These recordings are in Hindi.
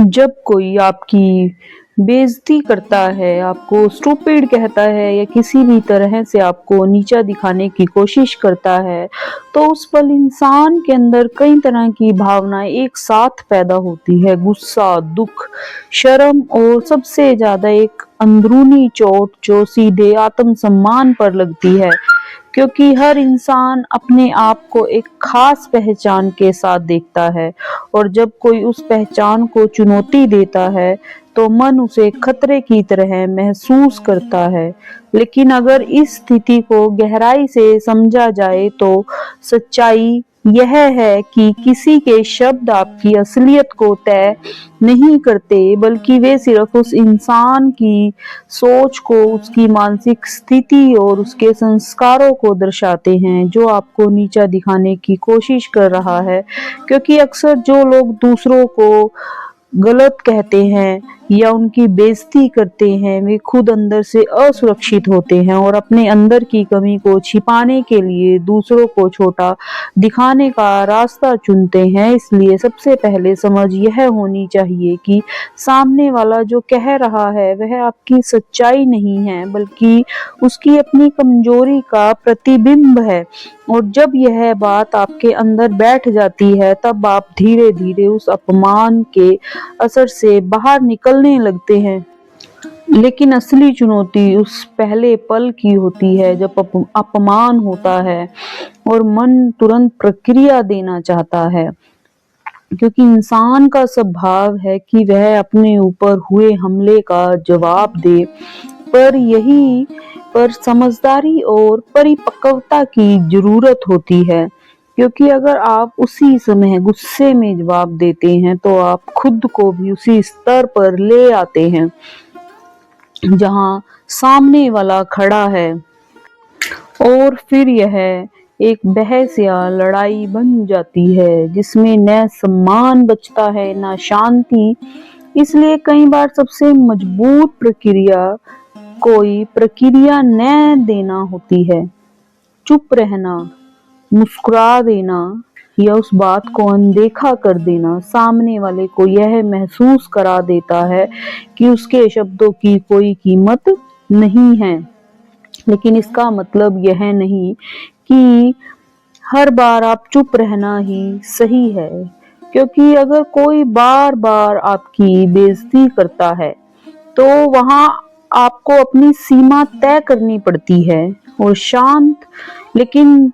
जब कोई आपकी बेइज्जती करता है, आपको स्टूपिड कहता है या किसी भी तरह से आपको नीचा दिखाने की कोशिश करता है, तो उस पल इंसान के अंदर कई तरह की भावनाएँ एक साथ पैदा होती है। गुस्सा, दुःख, शर्म और सबसे ज़्यादा एक अंदरूनी चोट जो सीधे आत्मसम्मान पर लगती है। क्योंकि हर इंसान अपने आप को एक खास पहचान के साथ देखता है और जब कोई उस पहचान को चुनौती देता है तो मन उसे खतरे की तरह महसूस करता है। लेकिन अगर इस स्थिति को गहराई से समझा जाए तो सच्चाई यह है कि किसी के शब्द आपकी असलियत को तय नहीं करते, बल्कि वे सिर्फ उस इंसान की सोच को, उसकी मानसिक स्थिति और उसके संस्कारों को दर्शाते हैं जो आपको नीचा दिखाने की कोशिश कर रहा है। क्योंकि अक्सर जो लोग दूसरों को गलत कहते हैं या उनकी बेइज्जती करते हैं, वे खुद अंदर से असुरक्षित होते हैं और अपने अंदर की कमी को छिपाने के लिए दूसरों को छोटा दिखाने का रास्ता चुनते हैं। इसलिए सबसे पहले समझ यह होनी चाहिए कि सामने वाला जो कह रहा है वह आपकी सच्चाई नहीं है, बल्कि उसकी अपनी कमजोरी का प्रतिबिंब है। और जब यह बात आपके अंदर बैठ जाती है, तब आप धीरे-धीरे उस अपमान के असर से बाहर निकलने लगते हैं। लेकिन असली चुनौती उस पहले पल की होती है जब अपमान होता है और मन तुरंत प्रतिक्रिया देना चाहता है। क्योंकि इंसान का स्वभाव है कि वह अपने ऊपर हुए हमले का जवाब दे, पर यही पर समझदारी और परिपक्वता की जरूरत होती है। क्योंकि अगर आप उसी समय गुस्से में जवाब देते हैं तो आप खुद को भी उसी स्तर पर ले आते हैं जहां सामने वाला खड़ा है, और फिर यह एक बहस या लड़ाई बन जाती है जिसमें न सम्मान बचता है न शांति। इसलिए कई बार सबसे मजबूत प्रक्रिया कोई प्रक्रिया न देना होती है। चुप रहना, मुस्कुरा देना या उस बात को अनदेखा कर देना सामने वाले को यह महसूस करा देता है कि उसके शब्दों की कोई कीमत नहीं है। लेकिन इसका मतलब यह नहीं कि हर बार आप चुप रहना ही सही है। क्योंकि अगर कोई बार बार आपकी बेइज्जती करता है तो वहां आपको अपनी सीमा तय करनी पड़ती है और शांत लेकिन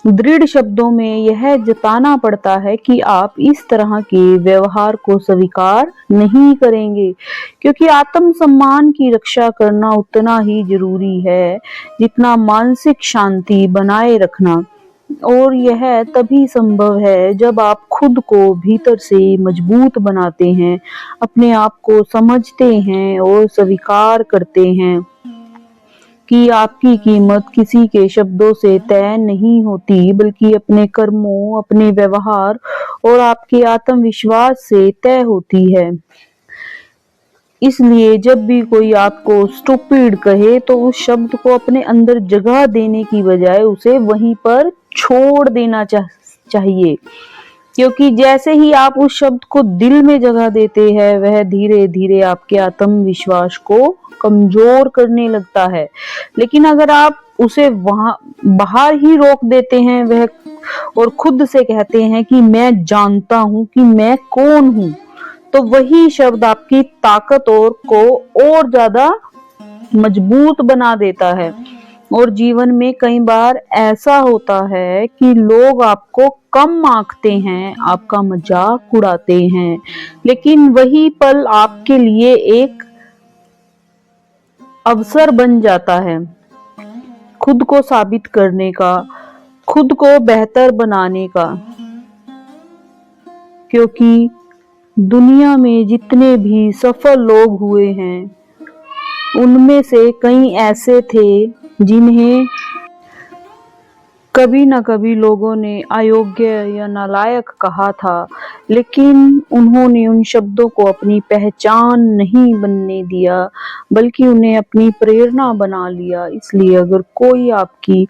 दृढ़ शब्दों में यह जताना पड़ता है कि आप इस तरह के व्यवहार को स्वीकार नहीं करेंगे। क्योंकि आत्मसम्मान की रक्षा करना उतना ही जरूरी है जितना मानसिक शांति बनाए रखना। और यह तभी संभव है जब आप खुद को भीतर से मजबूत बनाते हैं, अपने आप को समझते हैं और स्वीकार करते हैं कि आपकी कीमत किसी के शब्दों से तय नहीं होती, बल्कि अपने कर्मों, अपने व्यवहार और आपके आत्मविश्वास से तय होती है। इसलिए जब भी कोई आपको स्टूपिड कहे तो उस शब्द को अपने अंदर जगह देने की बजाय उसे वहीं पर छोड़ देना चाहिए। क्योंकि जैसे ही आप उस शब्द को दिल में जगह देते हैं, वह धीरे धीरे आपके आत्मविश्वास को कमजोर करने लगता है। लेकिन अगर आप उसे वहां बाहर ही रोक देते हैं वह और खुद से कहते हैं कि मैं जानता हूं कि मैं कौन हूं, तो वही शब्द आपकी ताकत और ज्यादा मजबूत बना देता है। और जीवन में कई बार ऐसा होता है कि लोग आपको कम आंकते हैं, आपका मजाक उड़ाते हैं, लेकिन वही पल आपके लिए एक अवसर बन जाता है खुद को साबित करने का, खुद को बेहतर बनाने का। क्योंकि दुनिया में जितने भी सफल लोग हुए हैं, उनमें से कई ऐसे थे जिन्हें कभी न कभी लोगों ने अयोग्य या नालायक कहा था, लेकिन उन्होंने उन शब्दों को अपनी पहचान नहीं बनने दिया, बल्कि उन्हें अपनी प्रेरणा बना लिया। इसलिए अगर कोई आपकी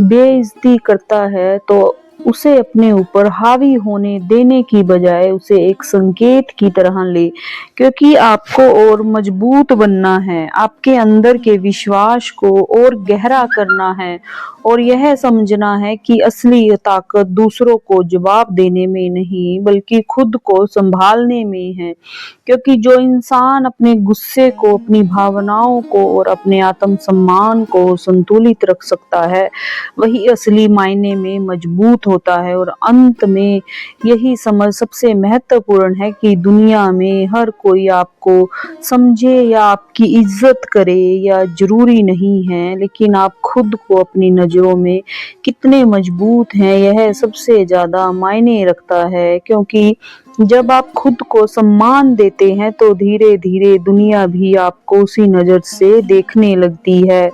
बेइज्जती करता है तो उसे अपने ऊपर हावी होने देने की बजाय उसे एक संकेत की तरह ले, क्योंकि आपको और मजबूत बनना है, आपके अंदर के विश्वास को और गहरा करना है और यह समझना है कि असली ताकत दूसरों को जवाब देने में नहीं बल्कि खुद को संभालने में है। क्योंकि जो इंसान अपने गुस्से को, अपनी भावनाओं को और अपने आत्मसम्मान को संतुलित रख सकता है, वही असली मायने में मजबूत होता है। और अंत में यही समझ सबसे महत्वपूर्ण है कि दुनिया में हर कोई आपको समझे या आपकी इज्जत करे या जरूरी नहीं है, लेकिन आप खुद को अपनी नजरों में कितने मजबूत हैं यह सबसे ज्यादा मायने रखता है। क्योंकि जब आप खुद को सम्मान देते हैं तो धीरे धीरे दुनिया भी आपको उसी नजर से देखने लगती है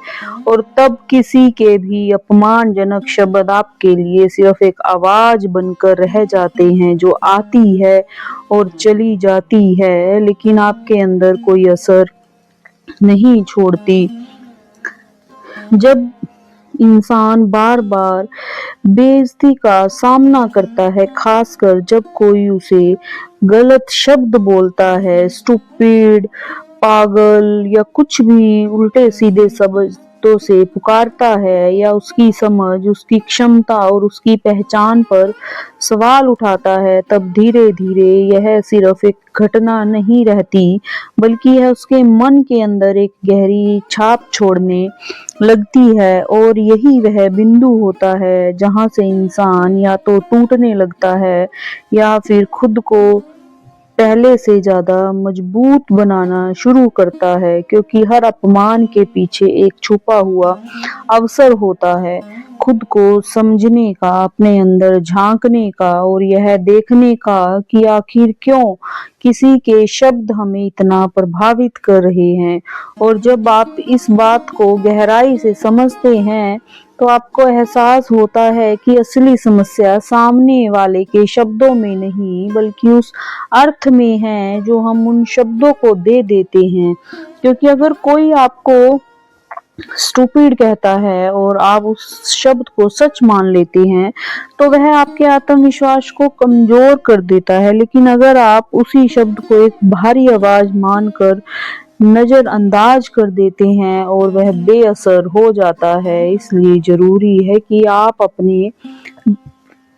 और तब किसी के भी अपमानजनक शब्द आपके लिए सिर्फ एक आवाज बनकर रह जाते हैं जो आती है और चली जाती है, लेकिन आपके अंदर कोई असर नहीं छोड़ती। जब इंसान बार बार बेइज्जती का सामना करता है, खासकर जब कोई उसे गलत शब्द बोलता है, स्टूपिड, पागल या कुछ भी उल्टे सीधे शब्दों से पुकारता है या उसकी समझ, उसकी क्षमता और उसकी पहचान पर सवाल उठाता है, तब धीरे धीरे यह सिर्फ एक घटना नहीं रहती बल्कि यह उसके मन के अंदर एक गहरी छाप छोड़ने लगती है। और यही वह बिंदु होता है जहां से इंसान या तो टूटने लगता है या फिर खुद को पहले से ज्यादा मजबूत बनाना शुरू करता है, क्योंकि हर अपमान के पीछे एक छुपा हुआ अवसर होता है खुद को समझने का, अपने अंदर झांकने का और यह देखने का कि आखिर क्यों किसी के शब्द हमें इतना प्रभावित कर रहे हैं। और जब आप इस बात को गहराई से समझते हैं तो आपको एहसास होता है कि असली समस्या सामने वाले के शब्दों में नहीं बल्कि उस अर्थ में है जो हम उन शब्दों को दे देते हैं। क्योंकि अगर कोई आपको स्टूपिड कहता है और आप उस शब्द को सच मान लेते हैं तो वह आपके आत्मविश्वास को कमजोर कर देता है, लेकिन अगर आप उसी शब्द को एक भारी आवाज मानकर नजरअंदाज कर देते हैं और वह बेअसर हो जाता है। इसलिए जरूरी है कि आप अपने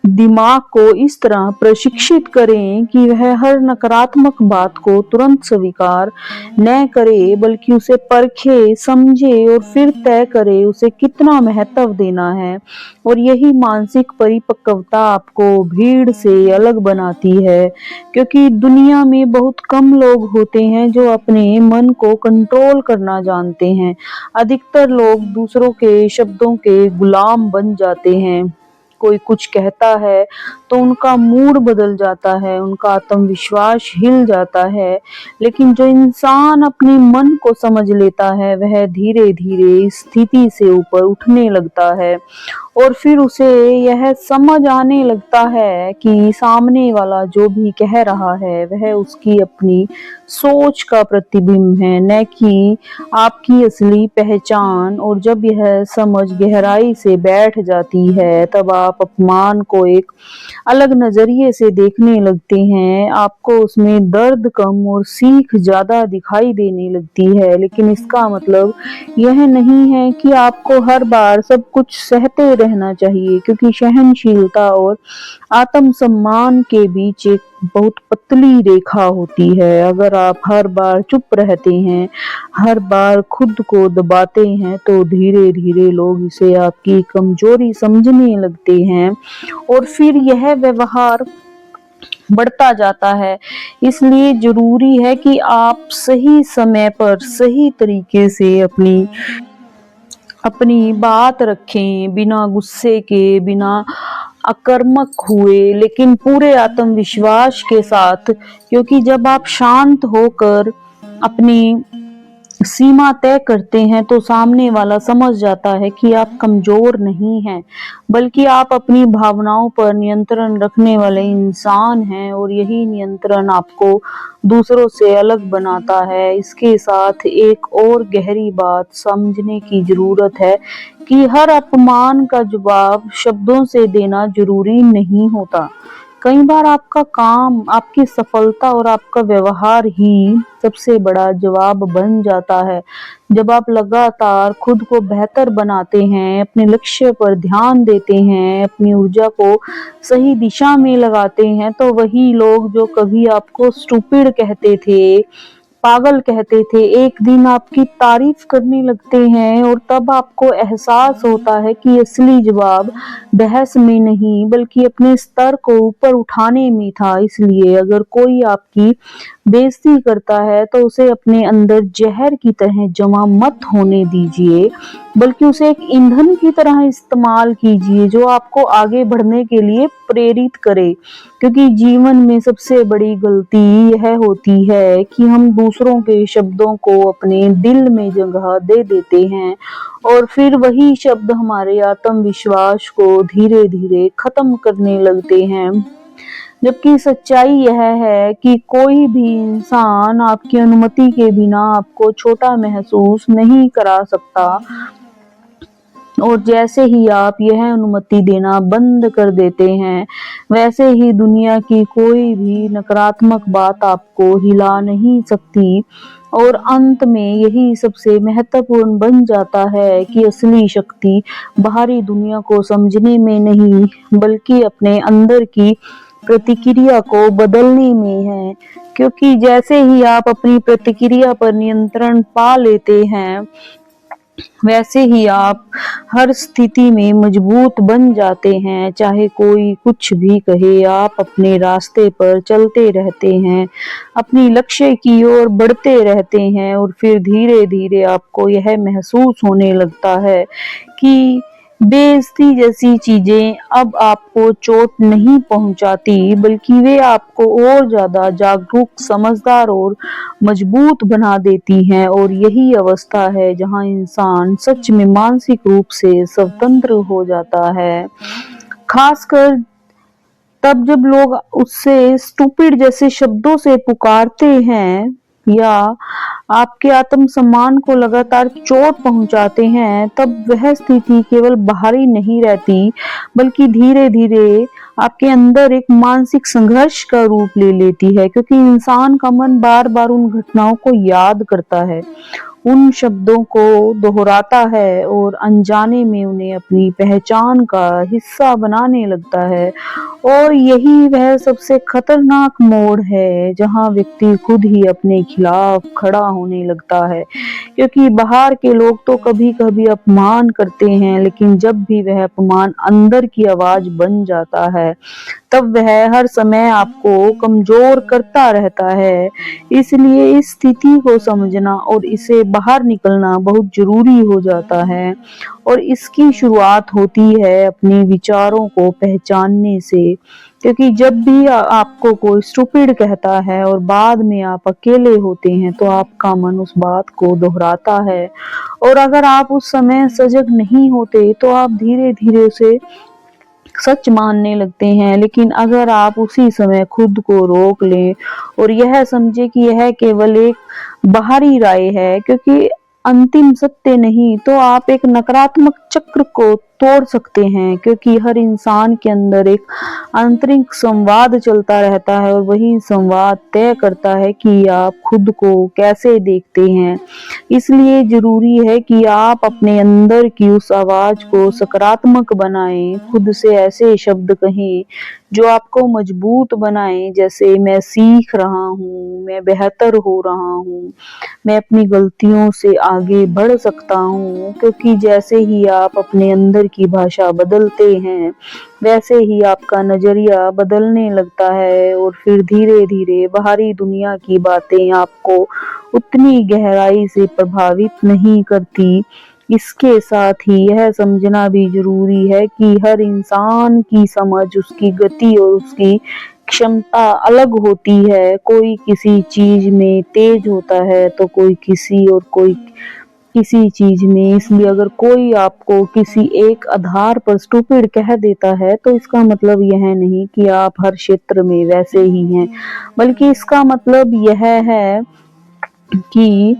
दिमाग को इस तरह प्रशिक्षित करें कि वह हर नकारात्मक बात को तुरंत स्वीकार न करे बल्कि उसे परखे, समझे और फिर तय करे उसे कितना महत्व देना है। और यही मानसिक परिपक्वता आपको भीड़ से अलग बनाती है, क्योंकि दुनिया में बहुत कम लोग होते हैं जो अपने मन को कंट्रोल करना जानते हैं। अधिकतर लोग दूसरों के शब्दों के गुलाम बन जाते हैं। कोई कुछ कहता है तो उनका मूड बदल जाता है, उनका आत्मविश्वास हिल जाता है, लेकिन जो इंसान अपने मन को समझ लेता है वह धीरे धीरे इस स्थिति से ऊपर उठने लगता है और फिर उसे यह समझ आने लगता है कि सामने वाला जो भी कह रहा है वह उसकी अपनी सोच का प्रतिबिंब है, न कि आपकी असली पहचान। और जब यह समझ गहराई से बैठ जाती है तब आप अपमान को एक अलग नजरिए से देखने लगते हैं। आपको उसमें दर्द कम और सीख ज्यादा दिखाई देने लगती है, लेकिन इसका मतलब यह नहीं है कि आपको हर बार सब कुछ सहते रहना चाहिए, क्योंकि सहनशीलता और आत्मसम्मान के बीच एक बहुत पतली रेखा होती है। अगर आप हर बार चुप रहते हैं, हर बार खुद को दबाते हैं, तो धीरे धीरे लोग इसे आपकी कमजोरी समझने लगते हैं और फिर यह व्यवहार बढ़ता जाता है। इसलिए जरूरी है कि आप सही समय पर सही तरीके से अपनी अपनी बात रखें, बिना गुस्से के, बिना आक्रामक हुए, लेकिन पूरे आत्मविश्वास के साथ। क्योंकि जब आप शांत होकर अपनी सीमा तय करते हैं तो सामने वाला समझ जाता है कि आप कमजोर नहीं हैं, बल्कि आप अपनी भावनाओं पर नियंत्रण रखने वाले इंसान हैं और यही नियंत्रण आपको दूसरों से अलग बनाता है। इसके साथ एक और गहरी बात समझने की जरूरत है कि हर अपमान का जवाब शब्दों से देना जरूरी नहीं होता। कई बार आपका काम, आपकी सफलता और आपका व्यवहार ही सबसे बड़ा जवाब बन जाता है। जब आप लगातार खुद को बेहतर बनाते हैं, अपने लक्ष्य पर ध्यान देते हैं, अपनी ऊर्जा को सही दिशा में लगाते हैं, तो वही लोग जो कभी आपको स्टूपिड कहते थे, पागल कहते थे, एक दिन आपकी तारीफ करने लगते हैं और तब आपको एहसास होता है कि असली जवाब बहस में नहीं बल्कि अपने स्तर को ऊपर उठाने में था। इसलिए अगर कोई आपकी बेइज्जती करता है तो उसे अपने अंदर जहर की तरह जमा मत होने दीजिए, बल्कि उसे एक ईंधन की तरह इस्तेमाल कीजिए जो आपको आगे बढ़ने के लिए प्रेरित करे। क्योंकि जीवन में सबसे बड़ी गलती यह होती है कि हम दूसरों के शब्दों को अपने दिल में जगह दे देते हैं और फिर वही शब्द हमारे आत्मविश्वास को धीरे धीरे खत्म करने लगते हैं। जबकि सच्चाई यह है कि कोई भी इंसान आपकी अनुमति के बिना आपको छोटा महसूस नहीं करा सकता, और जैसे ही आप यह अनुमति देना बंद कर देते हैं, वैसे ही दुनिया की कोई भी नकारात्मक बात आपको हिला नहीं सकती। और अंत में यही सबसे महत्वपूर्ण बन जाता है कि असली शक्ति बाहरी दुनिया को समझने में नहीं, बल्कि अपने अंदर की प्रतिक्रिया को बदलने में है। क्योंकि जैसे ही आप अपनी प्रतिक्रिया पर नियंत्रण पा लेते हैं, वैसे ही आप हर स्थिति में मजबूत बन जाते हैं। चाहे कोई कुछ भी कहे, आप अपने रास्ते पर चलते रहते हैं, अपनी लक्ष्य की ओर बढ़ते रहते हैं और फिर धीरे धीरे आपको यह महसूस होने लगता है कि बेइज्जती जैसी चीजें अब आपको चोट नहीं पहुंचाती, बल्कि वे आपको और ज्यादा जागरूक, समझदार और मजबूत बना देती हैं। और यही अवस्था है जहां इंसान सच में मानसिक रूप से स्वतंत्र हो जाता है। खासकर तब जब लोग उससे स्टूपिड जैसे शब्दों से पुकारते हैं या आपके आत्मसम्मान को लगातार चोट पहुंचाते हैं, तब वह स्थिति केवल बाहरी नहीं रहती, बल्कि धीरे धीरे आपके अंदर एक मानसिक संघर्ष का रूप ले लेती है। क्योंकि इंसान का मन बार बार उन घटनाओं को याद करता है, उन शब्दों को दोहराता है और अनजाने में उन्हें अपनी पहचान का हिस्सा बनाने लगता है। और यही वह सबसे खतरनाक मोड़ है जहां व्यक्ति खुद ही अपने खिलाफ खड़ा होने लगता है। क्योंकि बाहर के लोग तो कभी कभी अपमान करते हैं, लेकिन जब भी वह अपमान अंदर की आवाज बन जाता है, तब वह हर समय आपको कमजोर करता रहता है। इसलिए इस स्थिति को समझना और इसे बाहर निकलना बहुत जरूरी हो जाता है। और इसकी शुरुआत होती है अपने विचारों को पहचानने से। क्योंकि जब भी आपको कोई स्टूपिड कहता है और बाद में आप अकेले होते हैं, तो आपका मन उस बात को दोहराता है। और अगर आप उस समय सजग नहीं होते तो आप धीरे धीरे उसे सच मानने लगते हैं। लेकिन अगर आप उसी समय खुद को रोक लें और यह समझे कि यह केवल एक बाहरी राय है, क्योंकि अंतिम सत्य नहीं, तो आप एक नकारात्मक चक्र को तोड़ सकते हैं। क्योंकि हर इंसान के अंदर एक आंतरिक संवाद चलता रहता है और वही संवाद तय करता है कि आप खुद को कैसे देखते हैं। इसलिए जरूरी है कि आप अपने अंदर की उस आवाज को सकारात्मक बनाएं, खुद से ऐसे शब्द कहें जो आपको मजबूत बनाएं, जैसे मैं सीख रहा हूँ, मैं बेहतर हो रहा हूँ, मैं अपनी गलतियों से आगे बढ़ सकता हूँ। क्योंकि जैसे ही आप अपने अंदर की भाषा बदलते हैं, वैसे ही आपका नजरिया बदलने लगता है और फिर धीरे धीरे बाहरी दुनिया की बातें आपको उतनी गहराई से प्रभावित नहीं करती। इसके साथ ही यह समझना भी जरूरी है कि हर इंसान की समझ, उसकी गति और उसकी क्षमता अलग होती है, कोई किसी चीज में तेज होता है तो कोई किसी और कोई किसी चीज में। इसलिए अगर कोई आपको किसी एक आधार पर स्टूपिड कह देता है तो इसका मतलब यह नहीं कि आप हर क्षेत्र में वैसे ही हैं, बल्कि इसका मतलब यह है कि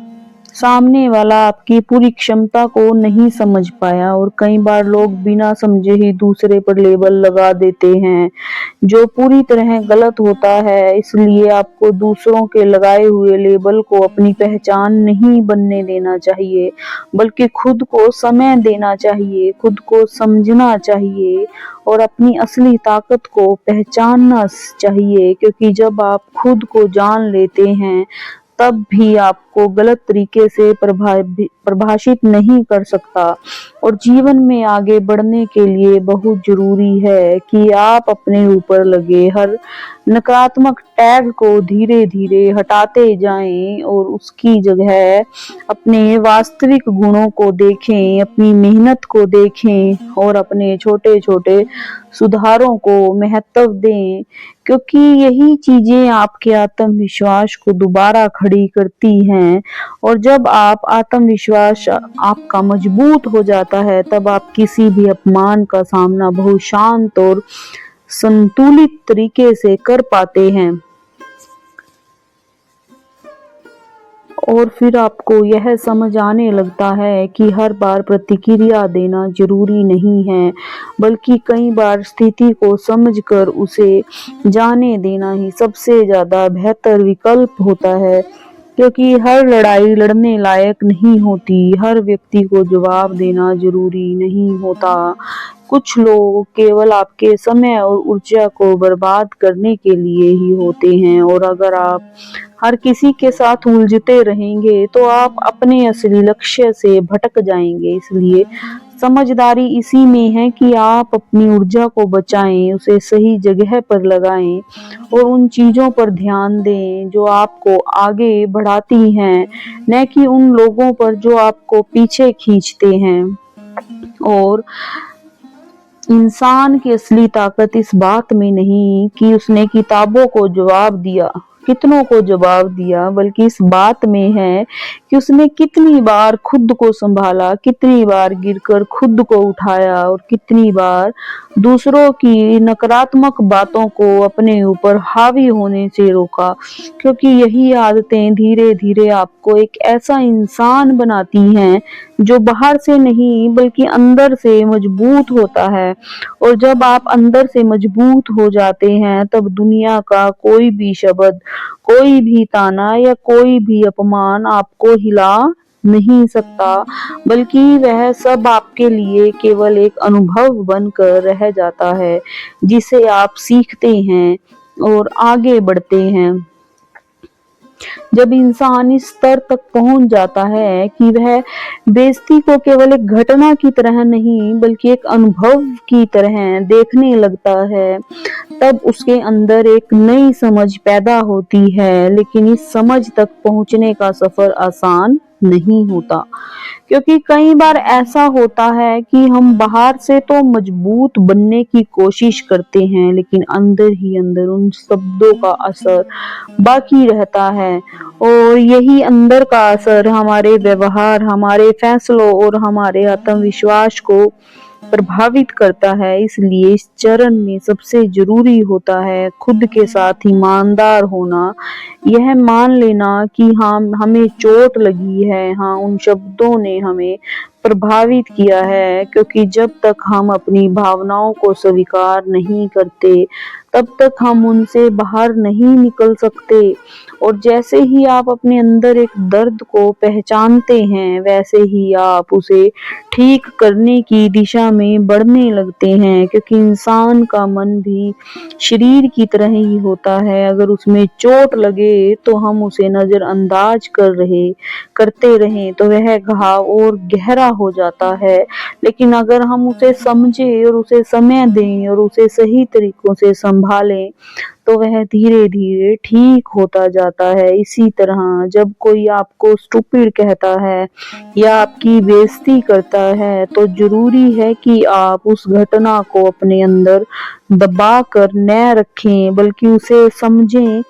सामने वाला आपकी पूरी क्षमता को नहीं समझ पाया। और कई बार लोग बिना समझे ही दूसरे पर लेबल लगा देते हैं, जो पूरी तरह गलत होता है। इसलिए आपको दूसरों के लगाए हुए लेबल को अपनी पहचान नहीं बनने देना चाहिए, बल्कि खुद को समय देना चाहिए, खुद को समझना चाहिए और अपनी असली ताकत को पहचानना चाहिए। क्योंकि जब आप खुद को जान लेते हैं तब भी आपको गलत तरीके से परिभाषित नहीं कर सकता। और जीवन में आगे बढ़ने के लिए बहुत जरूरी है कि आप अपने ऊपर लगे हर नकारात्मक टैग को धीरे धीरे हटाते जाएं और उसकी जगह अपने वास्तविक गुणों को देखें, अपनी मेहनत को देखें और अपने छोटे छोटे सुधारों को महत्व दें, क्योंकि यही चीजें आपके आत्मविश्वास को दोबारा खड़ी करती हैं। और जब आप आत्मविश्वास आपका मजबूत हो जाता है तब आप किसी भी अपमान का सामना बहुत शांत और संतुलित तरीके से कर पाते हैं। और फिर आपको यह समझ आने लगता है कि हर बार प्रतिक्रिया देना जरूरी नहीं है, बल्कि कई बार स्थिति को समझकर उसे जाने देना ही सबसे ज्यादा बेहतर विकल्प होता है। क्योंकि हर लड़ाई लड़ने लायक नहीं होती, हर व्यक्ति को जवाब देना जरूरी नहीं होता। कुछ लोग केवल आपके समय और ऊर्जा को बर्बाद करने के लिए ही होते हैं। और अगर आप हर किसी के साथ उलझते रहेंगे तो आप अपने असली लक्ष्य से भटक जाएंगे। इसलिए समझदारी इसी में है कि आप अपनी ऊर्जा को बचाएं, उसे सही जगह पर लगाएं और उन चीजों पर ध्यान दें जो आपको आगे बढ़ाती हैं, न कि उन लोगों पर जो आपको पीछे खींचते हैं। और इंसान की असली ताकत इस बात में नहीं कि उसने किताबों को जवाब दिया, कितनों को जवाब दिया, बल्कि इस बात में है कि उसने कितनी बार खुद को संभाला, कितनी बार गिरकर खुद को उठाया और कितनी बार दूसरों की नकारात्मक बातों को अपने ऊपर हावी होने से रोका। क्योंकि यही आदतें धीरे धीरे आपको एक ऐसा इंसान बनाती हैं जो बाहर से नहीं बल्कि अंदर से मजबूत होता है। और जब आप अंदर से मजबूत हो जाते हैं तब दुनिया का कोई भी शब्द, कोई भी ताना या कोई भी अपमान आपको हिला नहीं सकता, बल्कि वह सब आपके लिए केवल एक अनुभव बनकर रह जाता है जिसे आप सीखते हैं और आगे बढ़ते हैं। जब इंसान इस स्तर तक पहुंच जाता है कि वह बेइज्जती को केवल एक घटना की तरह नहीं बल्कि एक अनुभव की तरह देखने लगता है, तब उसके अंदर एक नई समझ पैदा होती है। लेकिन इस समझ तक पहुंचने का सफर आसान नहीं होता, क्योंकि कई बार ऐसा होता है कि हम बाहर से तो मजबूत बनने की कोशिश करते हैं, लेकिन अंदर ही अंदर उन शब्दों का असर बाकी रहता है। और यही अंदर का असर हमारे व्यवहार, हमारे फैसलों और हमारे आत्मविश्वास को प्रभावित करता है। इसलिए इस चरण में सबसे जरूरी होता है खुद के साथ ईमानदार होना, यह मान लेना कि हमें चोट लगी है, हाँ उन शब्दों ने हमें प्रभावित किया है। क्योंकि जब तक हम अपनी भावनाओं को स्वीकार नहीं करते तब तक हम उनसे बाहर नहीं निकल सकते। और जैसे ही आप अपने अंदर एक दर्द को पहचानते हैं वैसे ही आप उसे ठीक करने की दिशा में बढ़ने लगते हैं। क्योंकि इंसान का मन भी शरीर की तरह ही होता है, अगर उसमें चोट लगे तो हम उसे नजरअंदाज करते रहें तो वह घाव और गहरा हो जाता है। लेकिन अगर हम उसे समझे और उसे समय दें और उसे सही तरीकों से संभालें संभालें तो वह धीरे धीरे ठीक होता जाता है। इसी तरह जब कोई आपको स्टूपिड कहता है या आपकी बेइज्जती करता है तो जरूरी है कि आप उस घटना को अपने अंदर दबा कर न रखें, बल्कि उसे समझें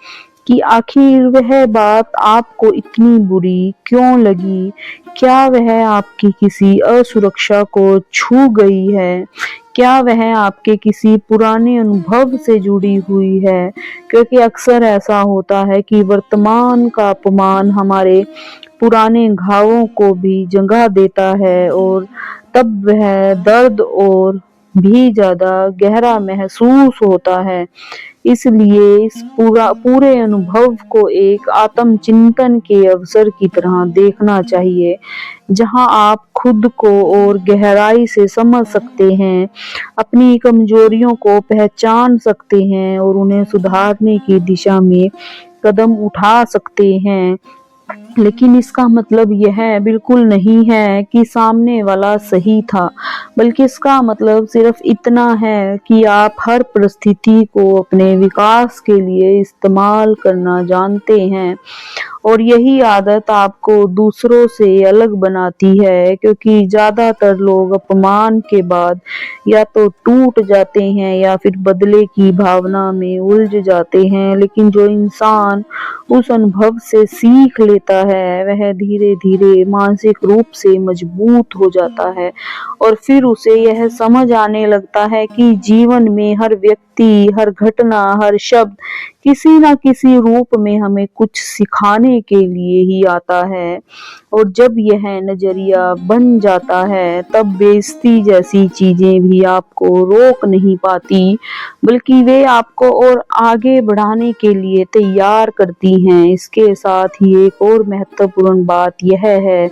कि आखिर वह बात आपको इतनी बुरी क्यों लगी। क्या वह आपकी किसी असुरक्षा को छू गई है? क्या वह आपके किसी पुराने अनुभव से जुड़ी हुई है? क्योंकि अक्सर ऐसा होता है कि वर्तमान का अपमान हमारे पुराने घावों को भी जगह देता है और तब वह दर्द और भी ज्यादा गहरा महसूस होता है। इसलिए इस पूरे अनुभव को एक आत्मचिंतन के अवसर की तरह देखना चाहिए, जहां आप खुद को और गहराई से समझ सकते हैं, अपनी कमजोरियों को पहचान सकते हैं और उन्हें सुधारने की दिशा में कदम उठा सकते हैं। लेकिन इसका मतलब यह बिल्कुल नहीं है कि सामने वाला सही था, बल्कि इसका मतलब सिर्फ इतना है कि आप हर परिस्थिति को अपने विकास के लिए इस्तेमाल करना जानते हैं। और यही आदत आपको दूसरों से अलग बनाती है, क्योंकि ज्यादातर लोग अपमान के बाद या तो टूट जाते हैं या फिर बदले की भावना में उलझ जाते हैं। लेकिन जो इंसान उस अनुभव से सीख लेता है वह धीरे धीरे मानसिक रूप से मजबूत हो जाता है और फिर उसे यह समझ आने लगता है कि जीवन में हर व्यक्ति, हर घटना, हर शब्द किसी न किसी रूप में हमें कुछ सिखाने के लिए ही आता है। और जब यह नजरिया बन जाता है तब बेइज्जती जैसी चीजें भी आपको रोक नहीं पाती, बल्कि वे आपको और आगे बढ़ाने के लिए तैयार करती हैं। इसके साथ ही एक और महत्वपूर्ण बात यह है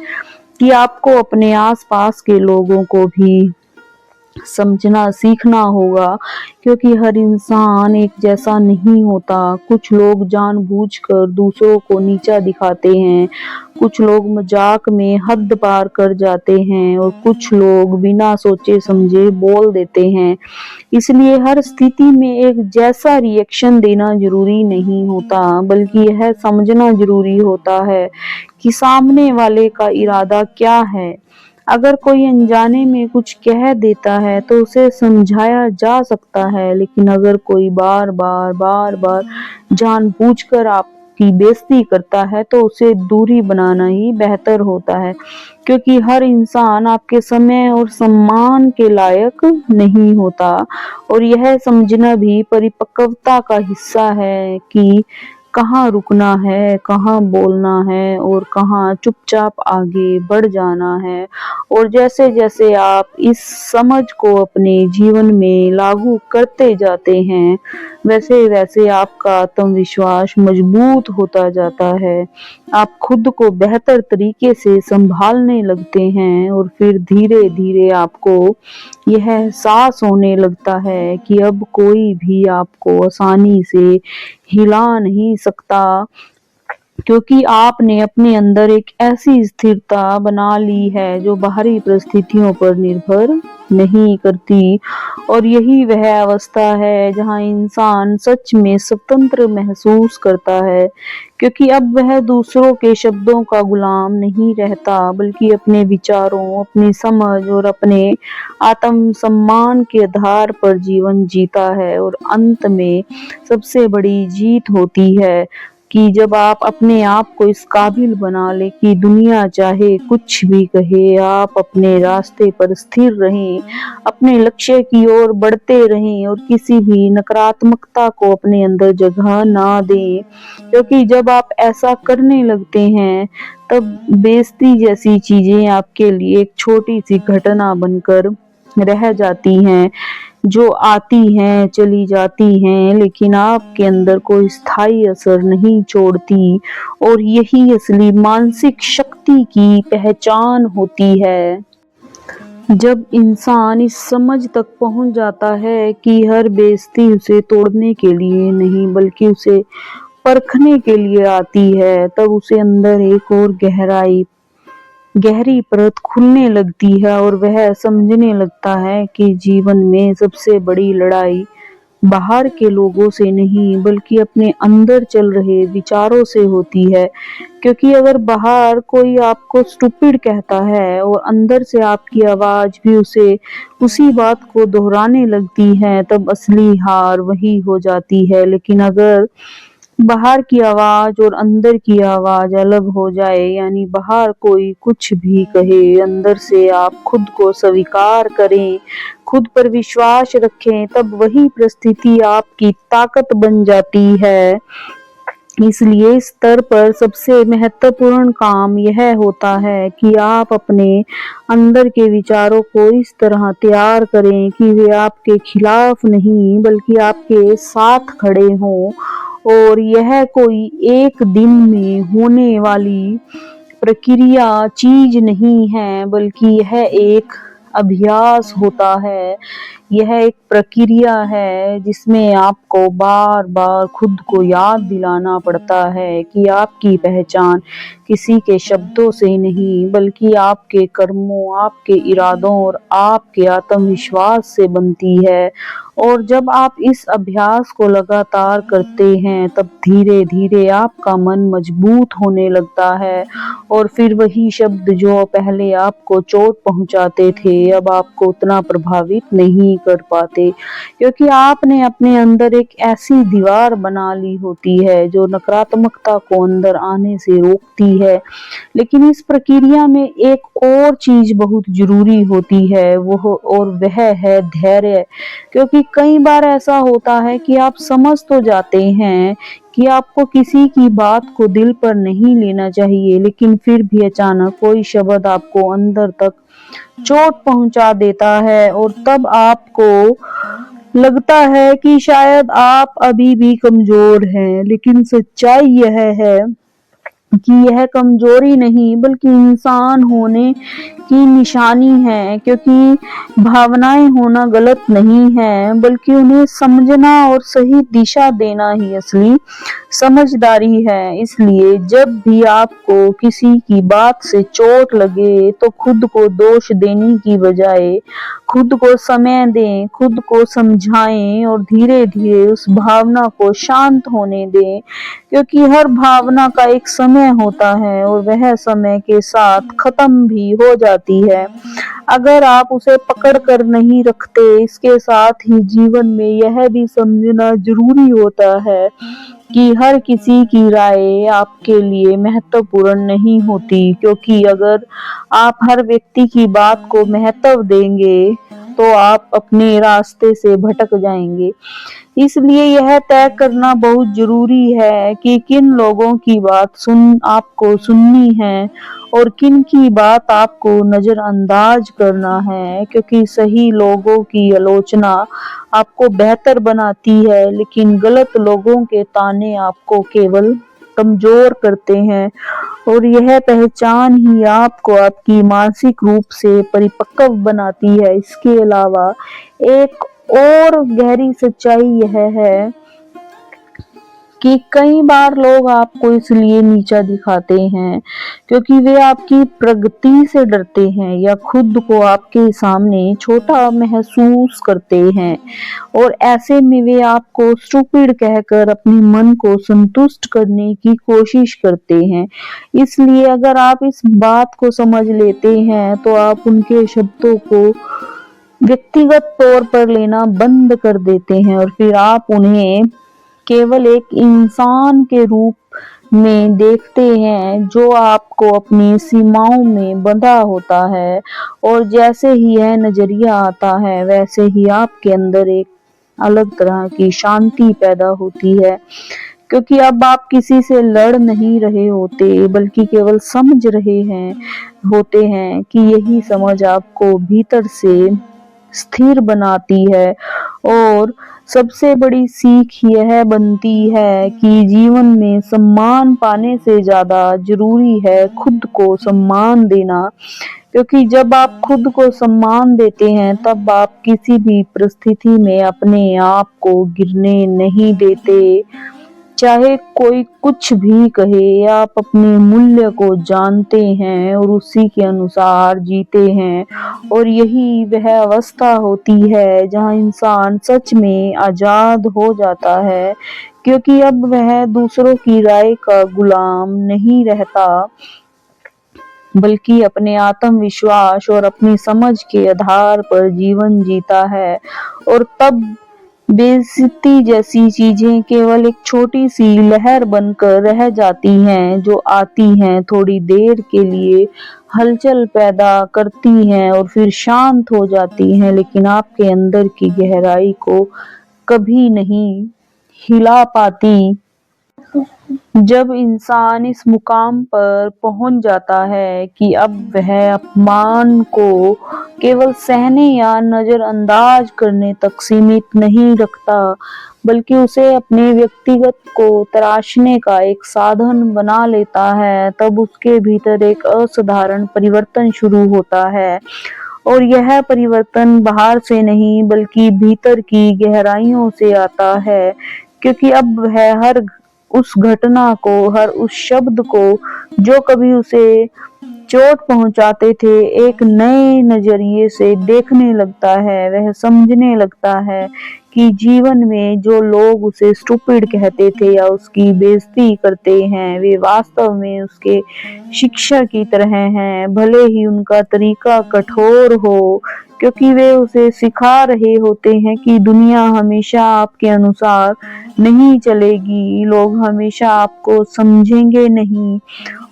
कि आपको अपने आसपास के लोगों को भी समझना सीखना होगा, क्योंकि हर इंसान एक जैसा नहीं होता। कुछ लोग जानबूझकर दूसरों को नीचा दिखाते हैं, कुछ लोग मजाक में हद पार कर जाते हैं और कुछ लोग बिना सोचे समझे बोल देते हैं। इसलिए हर स्थिति में एक जैसा रिएक्शन देना जरूरी नहीं होता, बल्कि यह समझना जरूरी होता है कि सामने वाले का इरादा क्या है। अगर कोई अनजाने में कुछ कह देता है तो उसे समझाया जा सकता है, लेकिन अगर कोई बार बार जानबूझकर आपकी बेइज्जती करता है तो उसे दूरी बनाना ही बेहतर होता है, क्योंकि हर इंसान आपके समय और सम्मान के लायक नहीं होता। और यह समझना भी परिपक्वता का हिस्सा है कि कहाँ रुकना है, कहाँ बोलना है और कहाँ चुपचाप आगे बढ़ जाना है। और जैसे जैसे आप इस समझ को अपने जीवन में लागू करते जाते हैं, वैसे वैसे आपका आत्मविश्वास मजबूत होता जाता है। आप खुद को बेहतर तरीके से संभालने लगते हैं और फिर धीरे धीरे आपको यह एहसास होने लगता है कि अब कोई भी आपको आसानी से हिला नहीं सकता, क्योंकि आपने अपने अंदर एक ऐसी स्थिरता बना ली है जो बाहरी परिस्थितियों पर निर्भर नहीं करती। और यही वह अवस्था है जहां इंसान सच में स्वतंत्र महसूस करता है, क्योंकि अब वह दूसरों के शब्दों का गुलाम नहीं रहता, बल्कि अपने विचारों, अपनी समझ और अपने आत्म सम्मान के आधार पर जीवन जीता है। और अंत में सबसे बड़ी जीत होती है कि जब आप अपने आप को इस काबिल बना ले कि दुनिया चाहे कुछ भी कहे, आप अपने रास्ते पर स्थिर रहें, अपने लक्ष्य की ओर बढ़ते रहें और किसी भी नकारात्मकता को अपने अंदर जगह ना दें। क्योंकि जब आप ऐसा करने लगते हैं तब बेइज्जती जैसी चीजें आपके लिए एक छोटी सी घटना बनकर रह जाती हैं, जो आती हैं चली जाती हैं, लेकिन आपके अंदर कोई स्थायी असर नहीं छोड़ती। और यही असली मानसिक शक्ति की पहचान होती है। जब इंसान इस समझ तक पहुंच जाता है कि हर बेइज्जती उसे तोड़ने के लिए नहीं बल्कि उसे परखने के लिए आती है, तब उसे अंदर एक और गहरी परत खुलने लगती है और वह समझने लगता है कि जीवन में सबसे बड़ी लड़ाई बाहर के लोगों से नहीं बल्कि अपने अंदर चल रहे विचारों से होती है। क्योंकि अगर बाहर कोई आपको स्टूपिड कहता है और अंदर से आपकी आवाज भी उसे उसी बात को दोहराने लगती है, तब असली हार वही हो जाती है। लेकिन अगर बाहर की आवाज और अंदर की आवाज अलग हो जाए, यानी बाहर कोई कुछ भी कहे, अंदर से आप खुद को स्वीकार करें, खुद पर विश्वास रखें, तब वही परिस्थिति आपकी ताकत बन जाती है। इसलिए इस स्तर पर सबसे महत्वपूर्ण काम यह होता है कि आप अपने अंदर के विचारों को इस तरह तैयार करें कि वे आपके खिलाफ नहीं बल्कि आपके साथ खड़े हों। और यह कोई एक दिन में होने वाली प्रक्रिया चीज नहीं है, बल्कि यह एक अभ्यास होता है। यह एक प्रक्रिया है जिसमें आपको बार बार खुद को याद दिलाना पड़ता है कि आपकी पहचान किसी के शब्दों से नहीं बल्कि आपके कर्मों, आपके इरादों और आपके आत्मविश्वास से बनती है। और जब आप इस अभ्यास को लगातार करते हैं, तब धीरे धीरे आपका मन मजबूत होने लगता है और फिर वही शब्द जो पहले आपको चोट पहुंचाते थे, अब आपको उतना प्रभावित नहीं कर पाते, क्योंकि आपने अपने अंदर एक ऐसी दीवार बना ली होती है जो नकारात्मकता को अंदर आने से रोकती है। लेकिन इस प्रक्रिया में एक और चीज बहुत जरूरी होती है, वह है धैर्य। क्योंकि कई बार ऐसा होता है कि आप समझ तो जाते हैं कि आपको किसी की बात को दिल पर नहीं लेना चाहिए, लेकिन फिर भी अचानक कोई शब्द आपको अंदर तक चोट पहुंचा देता है और तब आपको लगता है कि शायद आप अभी भी कमजोर हैं। लेकिन सच्चाई यह है कि यह कमजोरी नहीं बल्कि इंसान होने की निशानी है। क्योंकि भावनाएं होना गलत नहीं है, बल्कि उन्हें समझना और सही दिशा देना ही असली समझदारी है। इसलिए जब भी आपको किसी की बात से चोट लगे, तो खुद को दोष देने की बजाय खुद को समय दें, खुद को समझाएं और धीरे धीरे उस भावना को शांत होने दें। क्योंकि हर भावना का एक समय होता है और वह समय के साथ खत्म भी हो जाती है अगर आप उसे पकड़ कर नहीं रखते। इसके साथ ही जीवन में यह भी समझना जरूरी होता है कि हर किसी की राय आपके लिए महत्वपूर्ण नहीं होती, क्योंकि अगर आप हर व्यक्ति की बात को महत्व देंगे तो आप अपने रास्ते से भटक जाएंगे। इसलिए यह तय करना बहुत जरूरी है कि किन लोगों की बात आपको सुननी है और किन की बात आपको नजरअंदाज करना है। क्योंकि सही लोगों की आलोचना आपको बेहतर बनाती है, लेकिन गलत लोगों के ताने आपको केवल कमजोर करते हैं। और यह पहचान ही आपको आपकी मानसिक रूप से परिपक्व बनाती है। इसके अलावा एक और गहरी सच्चाई यह है कि कई बार लोग आपको इसलिए नीचा दिखाते हैं क्योंकि वे आपकी प्रगति से डरते हैं या खुद को आपके सामने छोटा महसूस करते हैं, और ऐसे में वे आपको स्टूपिड कहकर अपने मन को संतुष्ट करने की कोशिश करते हैं। इसलिए अगर आप इस बात को समझ लेते हैं, तो आप उनके शब्दों को व्यक्तिगत तौर पर लेना बंद कर देते हैं और फिर आप उन्हें केवल एक इंसान के रूप में देखते हैं जो आपको अपनी सीमाओं में बंधा होता है। और जैसे ही यह नजरिया आता है, वैसे ही आपके अंदर एक अलग तरह की शांति पैदा होती है। क्योंकि अब आप किसी से लड़ नहीं रहे होते, बल्कि केवल समझ रहे होते हैं कि यही समझ आपको भीतर से स्थिर बनाती है। और सबसे बड़ी सीख यह बनती है कि जीवन में सम्मान पाने से ज्यादा जरूरी है खुद को सम्मान देना। क्योंकि जब आप खुद को सम्मान देते हैं, तब आप किसी भी परिस्थिति में अपने आप को गिरने नहीं देते। चाहे कोई कुछ भी कहे, आप अपने मूल्य को जानते हैं और उसी के अनुसार जीते हैं। और यही वह अवस्था होती है जहाँ इंसान सच में आजाद हो जाता है, क्योंकि अब वह दूसरों की राय का गुलाम नहीं रहता, बल्कि अपने आत्मविश्वास और अपनी समझ के आधार पर जीवन जीता है। और तब बेइज्जती जैसी चीजें केवल एक छोटी सी लहर बनकर रह जाती हैं, जो आती हैं, थोड़ी देर के लिए हलचल पैदा करती हैं और फिर शांत हो जाती हैं, लेकिन आपके अंदर की गहराई को कभी नहीं हिला पाती। जब इंसान इस मुकाम पर पहुंच जाता है कि अब वह अपमान को केवल सहने या नजरअंदाज करने तक सीमित नहीं रखता, बल्कि उसे अपने व्यक्तिगत को तराशने का एक साधन बना लेता है, तब उसके भीतर एक असाधारण परिवर्तन शुरू होता है। और यह परिवर्तन बाहर से नहीं बल्कि भीतर की गहराइयों से आता है, क्योंकि अब वह हर उस घटना को, हर उस शब्द को जो कभी उसे चोट पहुंचाते थे, एक नए नजरिए से देखने लगता है। वह समझने लगता है कि जीवन में जो लोग उसे स्टूपिड कहते थे या उसकी बेइज्जती करते हैं, वे वास्तव में उसके शिक्षक की तरह हैं, भले ही उनका तरीका कठोर हो, क्योंकि वे उसे सिखा रहे होते हैं कि दुनिया हमेशा आपके अनुसार नहीं चलेगी, लोग हमेशा आपको समझेंगे नहीं,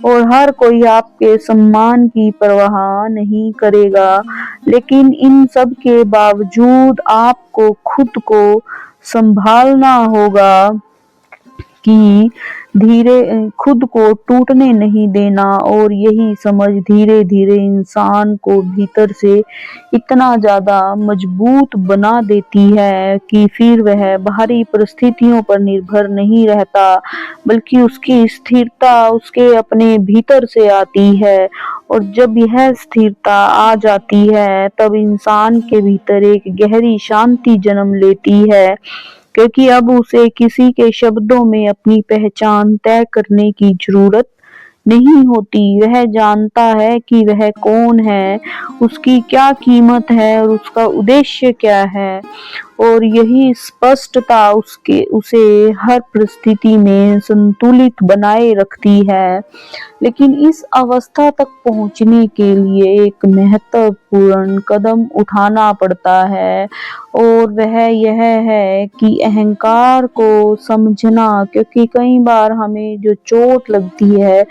और हर कोई आपके सम्मान की परवाह नहीं करेगा। लेकिन इन सब के बावजूद आपको खुद को संभालना होगा कि धीरे खुद को टूटने नहीं देना। और यही समझ धीरे धीरे इंसान को भीतर से इतना ज्यादा मजबूत बना देती है कि फिर वह बाहरी परिस्थितियों पर निर्भर नहीं रहता, बल्कि उसकी स्थिरता उसके अपने भीतर से आती है। और जब यह स्थिरता आ जाती है, तब इंसान के भीतर एक गहरी शांति जन्म लेती है, क्योंकि अब उसे किसी के शब्दों में अपनी पहचान तय करने की जरूरत नहीं होती। वह जानता है कि वह कौन है, उसकी क्या कीमत है और उसका उद्देश्य क्या है। और यही स्पष्टता उसके उसे हर परिस्थिति में संतुलित बनाए रखती है। लेकिन इस अवस्था तक पहुंचने के लिए एक महत्वपूर्ण कदम उठाना पड़ता है, और वह यह है कि अहंकार को समझना। क्योंकि कई बार हमें जो चोट लगती है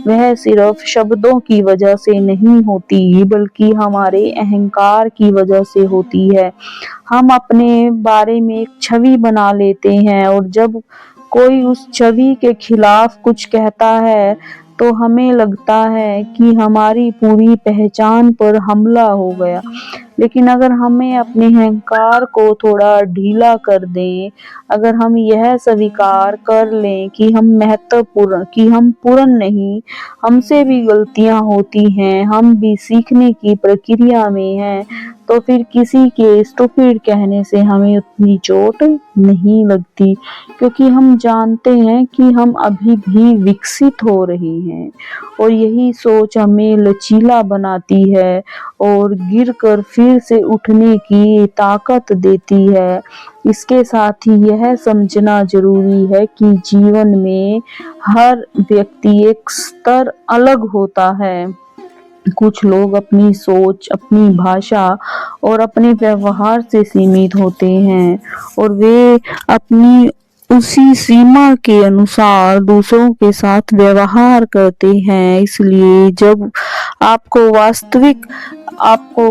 वह सिर्फ शब्दों की वजह से नहीं होती, बल्कि हमारे अहंकार की वजह से होती है। हम अपने बारे में एक छवि बना लेते हैं, और जब कोई उस छवि के खिलाफ कुछ कहता है तो हमें लगता है कि हमारी पूरी पहचान पर हमला हो गया। लेकिन अगर हमें अपने अहंकार को थोड़ा ढीला कर दें, अगर हम यह स्वीकार कर लें कि हम पूर्ण नहीं, हमसे भी गलतियां होती हैं, हम भी सीखने की प्रक्रिया में हैं, तो फिर किसी के स्टूपिड कहने से हमें उतनी चोट नहीं लगती, क्योंकि हम जानते हैं कि हम अभी भी विकसित हो रहे हैं। और यही सोच हमें लचीला बनाती है और गिरकर फिर से उठने की ताकत देती है। इसके साथ ही यह समझना जरूरी है कि जीवन में हर व्यक्ति एक स्तर अलग होता है। कुछ लोग अपनी सोच, अपनी भाषा और अपने व्यवहार से सीमित होते हैं, और वे अपनी उसी सीमा के अनुसार दूसरों के साथ व्यवहार करते हैं। इसलिए जब आपको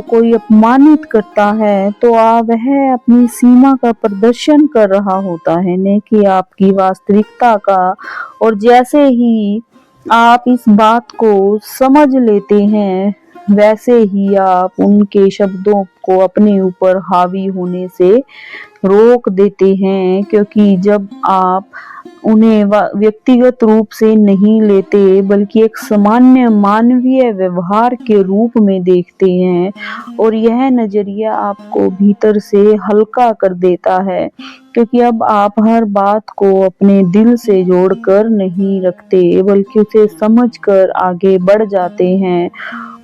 कोई अपमानित करता है, तो वह अपनी सीमा का प्रदर्शन कर रहा होता है, न कि आपकी वास्तविकता का। और जैसे ही आप इस बात को समझ लेते हैं, वैसे ही आप उनके शब्दों को अपने ऊपर हावी होने से रोक देते हैं। क्योंकि जब आप उन्हें व्यक्तिगत रूप से नहीं लेते, बल्कि एक सामान्य मानवीय व्यवहार के रूप में देखते हैं। और यह नज़रिया आपको भीतर से हल्का कर देता है, क्योंकि अब आप हर बात को अपने दिल से जोड़कर नहीं रखते, बल्कि उसे समझकर आगे बढ़ जाते हैं।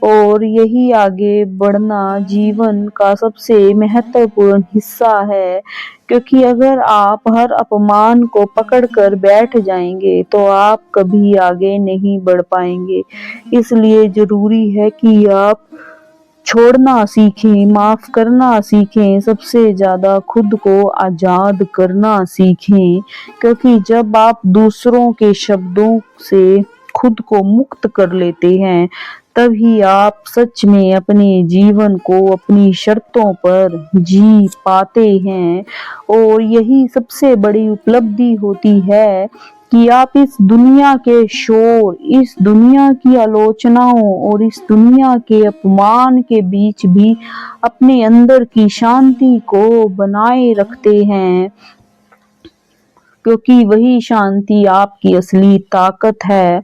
और यही आगे बढ़ना जीवन का सबसे महत्वपूर्ण हिस्सा है, क्योंकि अगर आप हर अपमान को पकड़ कर बैठ जाएंगे तो आप कभी आगे नहीं बढ़ पाएंगे। इसलिए ज़रूरी है कि आप छोड़ना सीखें, माफ़ करना सीखें, सबसे ज़्यादा खुद को आज़ाद करना सीखें, क्योंकि जब आप दूसरों के शब्दों से खुद को मुक्त कर लेते हैं, तभी आप सच में अपने जीवन को अपनी शर्तों पर जी पाते हैं। और यही सबसे बड़ी उपलब्धि होती है कि आप इस दुनिया के शोर, इस दुनिया की आलोचनाओं और इस दुनिया के अपमान के बीच भी अपने अंदर की शांति को बनाए रखते हैं, क्योंकि वही शांति आपकी असली ताकत है,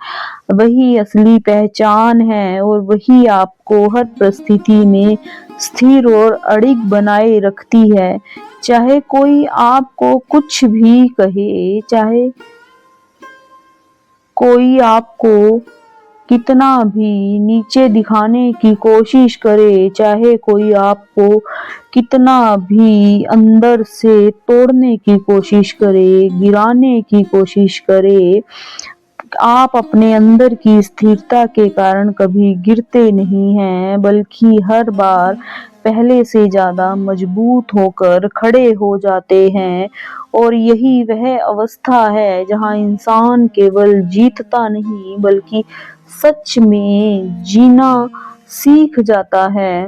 वही असली पहचान है, और वही आपको हर परिस्थिति में स्थिर और अडिग बनाए रखती है। चाहे कोई आपको कुछ भी कहे, चाहे कोई आपको कितना भी नीचे दिखाने की कोशिश करे, चाहे कोई आपको कितना भी अंदर से तोड़ने की कोशिश करे, गिराने की कोशिश करे, आप अपने अंदर की स्थिरता के कारण कभी गिरते नहीं हैं, बल्कि हर बार पहले से ज़्यादा मजबूत होकर खड़े हो जाते हैं। और यही वह अवस्था है जहाँ इंसान केवल जीतता नहीं, बल्कि सच में जीना सीख जाता है।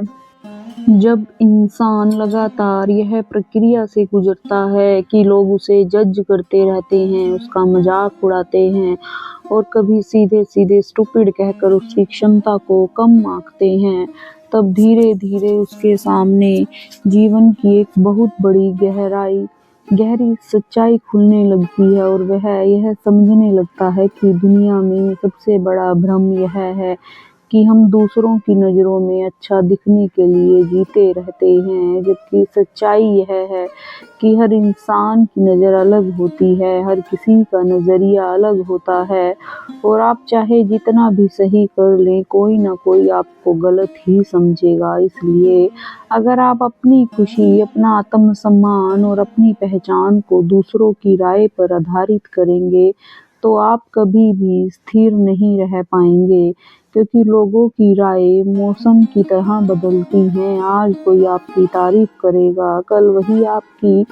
जब इंसान लगातार यह प्रक्रिया से गुजरता है कि लोग उसे जज करते रहते हैं, उसका मजाक उड़ाते हैं और कभी सीधे सीधे स्टूपिड कहकर उसकी क्षमता को कम आंकते हैं, तब धीरे धीरे उसके सामने जीवन की एक बहुत बड़ी गहरी सच्चाई खुलने लगती है, और वह यह समझने लगता है कि दुनिया में सबसे बड़ा भ्रम यह है कि हम दूसरों की नज़रों में अच्छा दिखने के लिए जीते रहते हैं, जबकि सच्चाई यह है कि हर इंसान की नज़र अलग होती है, हर किसी का नज़रिया अलग होता है, और आप चाहे जितना भी सही कर लें, कोई ना कोई आपको गलत ही समझेगा। इसलिए अगर आप अपनी खुशी, अपना आत्मसम्मान और अपनी पहचान को दूसरों की राय पर आधारित करेंगे, तो आप कभी भी स्थिर नहीं रह पाएंगे, क्योंकि लोगों की राय मौसम की तरह बदलती हैं। आज कोई आपकी तारीफ करेगा, कल वही आपकी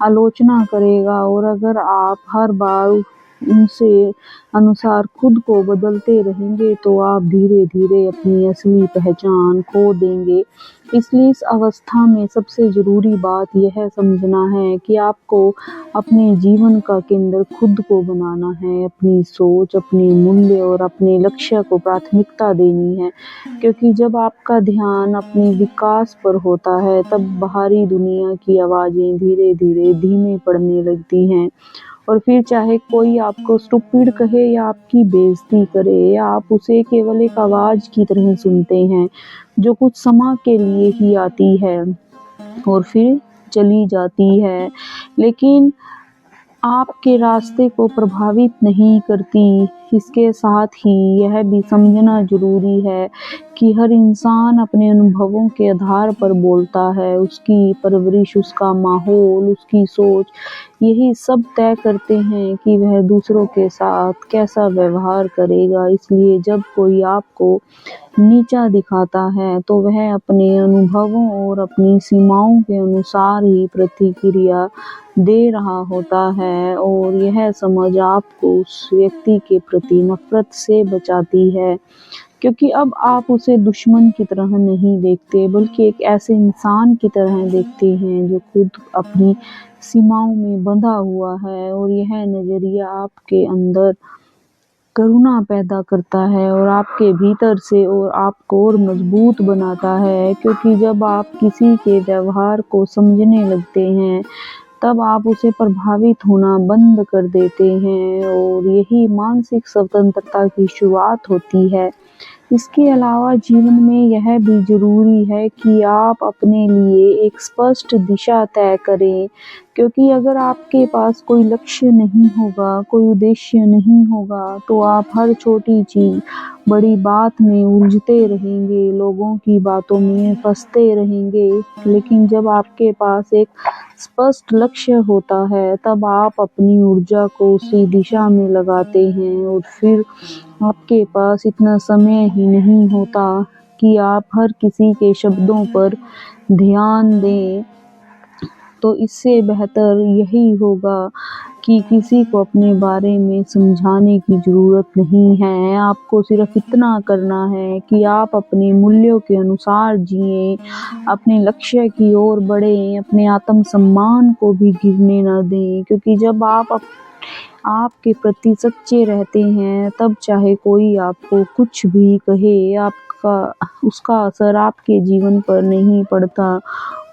आलोचना करेगा, और अगर आप हर बार उनसे अनुसार खुद को बदलते रहेंगे, तो आप धीरे धीरे अपनी असली पहचान खो देंगे। इसलिए इस अवस्था में सबसे ज़रूरी बात यह समझना है कि आपको अपने जीवन का केंद्र खुद को बनाना है, अपनी सोच, अपने मूल्य और अपने लक्ष्य को प्राथमिकता देनी है, क्योंकि जब आपका ध्यान अपने विकास पर होता है, तब बाहरी दुनिया की आवाज़ें धीरे धीरे धीमे पड़ने लगती हैं। और फिर चाहे कोई आपको स्टूपिड कहे या आपकी बेइज्जती करे, या आप उसे केवल एक आवाज़ की तरह सुनते हैं जो कुछ समय के लिए ही आती है और फिर चली जाती है, लेकिन आपके रास्ते को प्रभावित नहीं करती। इसके साथ ही यह भी समझना ज़रूरी है कि हर इंसान अपने अनुभवों के आधार पर बोलता है। उसकी परवरिश, उसका माहौल, उसकी सोच, यही सब तय करते हैं कि वह दूसरों के साथ कैसा व्यवहार करेगा। इसलिए जब कोई आपको नीचा दिखाता है, तो वह अपने अनुभवों और अपनी सीमाओं के अनुसार ही प्रतिक्रिया दे रहा होता है, और यह समझ आपको उस व्यक्ति के प्रति नफरत से बचाती है, क्योंकि अब आप उसे दुश्मन की तरह नहीं देखते, बल्कि एक ऐसे इंसान की तरह देखते हैं जो खुद अपनी सीमाओं में बंधा हुआ है। और यह नज़रिया आपके अंदर करुणा पैदा करता है और आपके भीतर से और आपको और मजबूत बनाता है, क्योंकि जब आप किसी के व्यवहार को समझने लगते हैं, तब आप उसे प्रभावित होना बंद कर देते हैं और यही मानसिक स्वतंत्रता की शुरुआत होती है। इसके अलावा जीवन में यह भी ज़रूरी है कि आप अपने लिए एक स्पष्ट दिशा तय करें, क्योंकि अगर आपके पास कोई लक्ष्य नहीं होगा, कोई उद्देश्य नहीं होगा, तो आप हर छोटी चीज़, बड़ी बात में उलझते रहेंगे, लोगों की बातों में फँसते रहेंगे। लेकिन जब आपके पास एक स्पष्ट लक्ष्य होता है, तब आप अपनी ऊर्जा को उसी दिशा में लगाते हैं और फिर आपके पास इतना समय ही नहीं होता कि आप हर किसी के शब्दों पर ध्यान दें। तो इससे बेहतर यही होगा कि किसी को अपने बारे में समझाने की ज़रूरत नहीं है। आपको सिर्फ़ इतना करना है कि आप अपने मूल्यों के अनुसार जिएँ, अपने लक्ष्य की ओर बढ़ें, अपने आत्म-सम्मान को भी गिरने ना दें, क्योंकि जब आप आपके प्रति सच्चे रहते हैं, तब चाहे कोई आपको कुछ भी कहे, आपका उसका असर आपके जीवन पर नहीं पड़ता।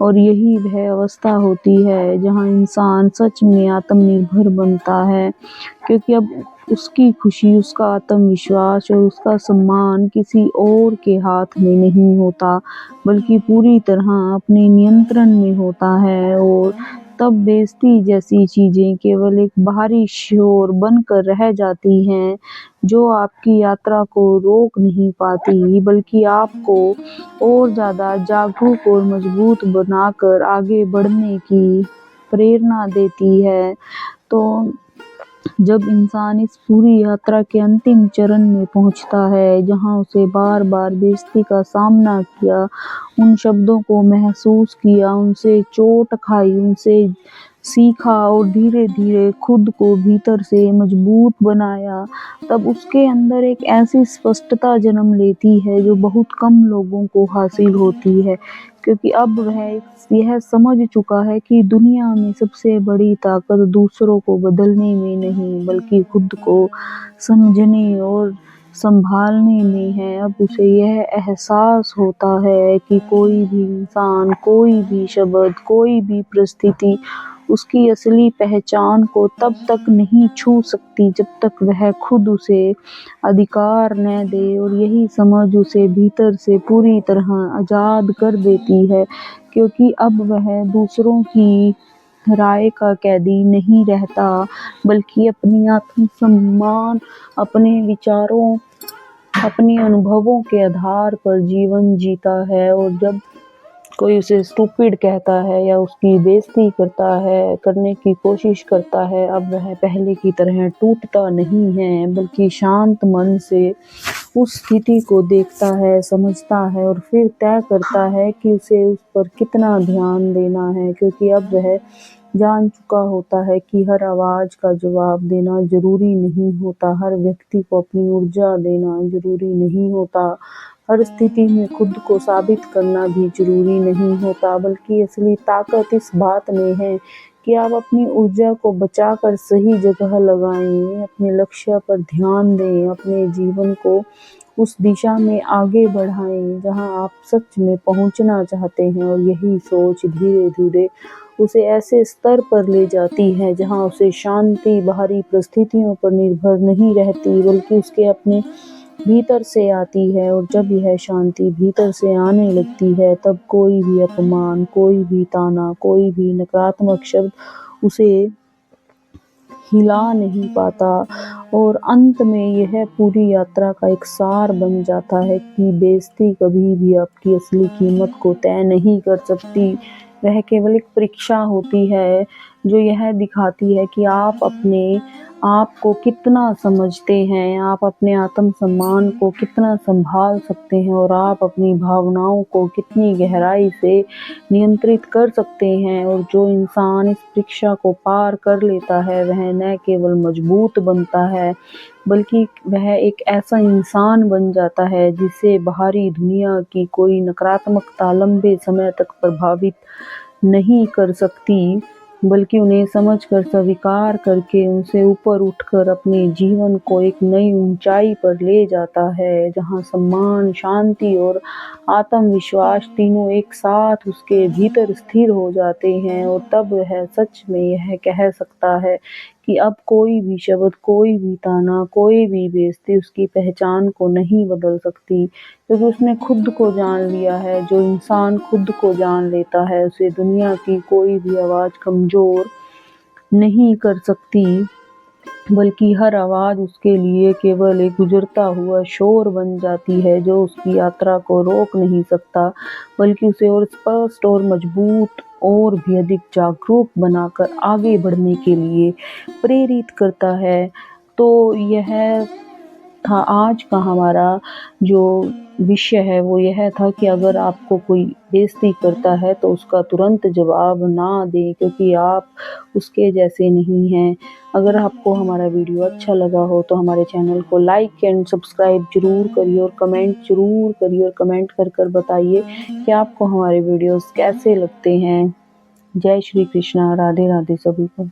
और यही वह अवस्था होती है जहाँ इंसान सच में आत्मनिर्भर बनता है, क्योंकि अब उसकी खुशी, उसका आत्मविश्वास और उसका सम्मान किसी और के हाथ में नहीं होता, बल्कि पूरी तरह अपने नियंत्रण में होता है। और तब बेइज्जती जैसी चीज़ें केवल एक बाहरी शोर बनकर रह जाती हैं, जो आपकी यात्रा को रोक नहीं पाती, बल्कि आपको और ज़्यादा जागरूक और मजबूत बनाकर आगे बढ़ने की प्रेरणा देती है। तो जब इंसान इस पूरी यात्रा के अंतिम चरण में पहुंचता है, जहां उसे बार-बार बेइज्जती का सामना किया, उन शब्दों को महसूस किया, उनसे चोट खाई, उनसे सीखा और धीरे-धीरे खुद को भीतर से मजबूत बनाया, तब उसके अंदर एक ऐसी स्पष्टता जन्म लेती है जो बहुत कम लोगों को हासिल होती है। क्योंकि अब वह यह समझ चुका है कि दुनिया में सबसे बड़ी ताकत दूसरों को बदलने में नहीं, बल्कि खुद को समझने और सँभालने में है। अब उसे यह एहसास होता है कि कोई भी इंसान, कोई भी शब्द, कोई भी परिस्थिति उसकी असली पहचान को तब तक नहीं छू सकती, जब तक वह खुद उसे अधिकार न दे। और यही समझ उसे भीतर से पूरी तरह आज़ाद कर देती है, क्योंकि अब वह दूसरों की राय का कैदी नहीं रहता, बल्कि अपनी आत्म-सम्मान, अपने विचारों, अपने अनुभवों के आधार पर जीवन जीता है। और जब कोई उसे स्टूपिड कहता है या उसकी बेइज्जती करता है, करने की कोशिश करता है, अब वह पहले की तरह टूटता नहीं है, बल्कि शांत मन से उस स्थिति को देखता है, समझता है और फिर तय करता है कि उसे उस पर कितना ध्यान देना है, क्योंकि अब वह जान चुका होता है कि हर आवाज़ का जवाब देना ज़रूरी नहीं होता, हर व्यक्ति को अपनी ऊर्जा देना ज़रूरी नहीं होता, हर स्थिति में खुद को साबित करना भी ज़रूरी नहीं होता, बल्कि असली ताकत इस बात में है कि आप अपनी ऊर्जा को बचाकर सही जगह लगाएँ, अपने लक्ष्य पर ध्यान दें, अपने जीवन को उस दिशा में आगे बढ़ाएँ जहाँ आप सच में पहुँचना चाहते हैं। और यही सोच धीरे-धीरे उसे ऐसे स्तर पर ले जाती है जहाँ उसे शांति बाहरी परिस्थितियों पर निर्भर नहीं रहती, बल्कि उसके अपने भीतर से आती है। और जब यह शांति भीतर से आने लगती है, तब कोई भी अपमान, कोई भी ताना, कोई भी नकारात्मक शब्द उसे हिला नहीं पाता। और अंत में यह पूरी यात्रा का एक सार बन जाता है कि बेइज्जती कभी भी आपकी असली कीमत को तय नहीं कर सकती। वह केवल एक परीक्षा होती है जो यह दिखाती है कि आप अपने आप को कितना समझते हैं, आप अपने आत्म-सम्मान को कितना सँभाल सकते हैं और आप अपनी भावनाओं को कितनी गहराई से नियंत्रित कर सकते हैं। और जो इंसान इस परीक्षा को पार कर लेता है, वह न केवल मजबूत बनता है, बल्कि वह एक ऐसा इंसान बन जाता है जिसे बाहरी दुनिया की कोई नकारात्मकता लंबे समय तक प्रभावित नहीं कर सकती। बल्कि उन्हें समझकर स्वीकार करके उनसे ऊपर उठकर अपने जीवन को एक नई ऊंचाई पर ले जाता है, जहाँ सम्मान, शांति और आत्मविश्वास तीनों एक साथ उसके भीतर स्थिर हो जाते हैं। और तब वह सच में यह कह सकता है कि अब कोई भी शब्द, कोई भी ताना, कोई भी बेइज्जती उसकी पहचान को नहीं बदल सकती, क्योंकि उसने खुद को जान लिया है। जो इंसान खुद को जान लेता है, उसे दुनिया की कोई भी आवाज़ कमज़ोर नहीं कर सकती, बल्कि हर आवाज़ उसके लिए केवल एक गुज़रता हुआ शोर बन जाती है, जो उसकी यात्रा को रोक नहीं सकता, बल्कि उसे और स्पष्ट और मजबूत और भी अधिक जागरूक बनाकर आगे बढ़ने के लिए प्रेरित करता है। तो यह था आज का हमारा जो विषय है, वो यह था कि अगर आपको कोई बेइज्जती करता है तो उसका तुरंत जवाब ना दें, क्योंकि आप उसके जैसे नहीं हैं। अगर आपको हमारा वीडियो अच्छा लगा हो तो हमारे चैनल को लाइक एंड सब्सक्राइब ज़रूर करिए और कमेंट ज़रूर करिए और कमेंट कर बताइए कि आपको हमारे वीडियोस कैसे लगते हैं। जय श्री कृष्णा, राधे राधे सभी को।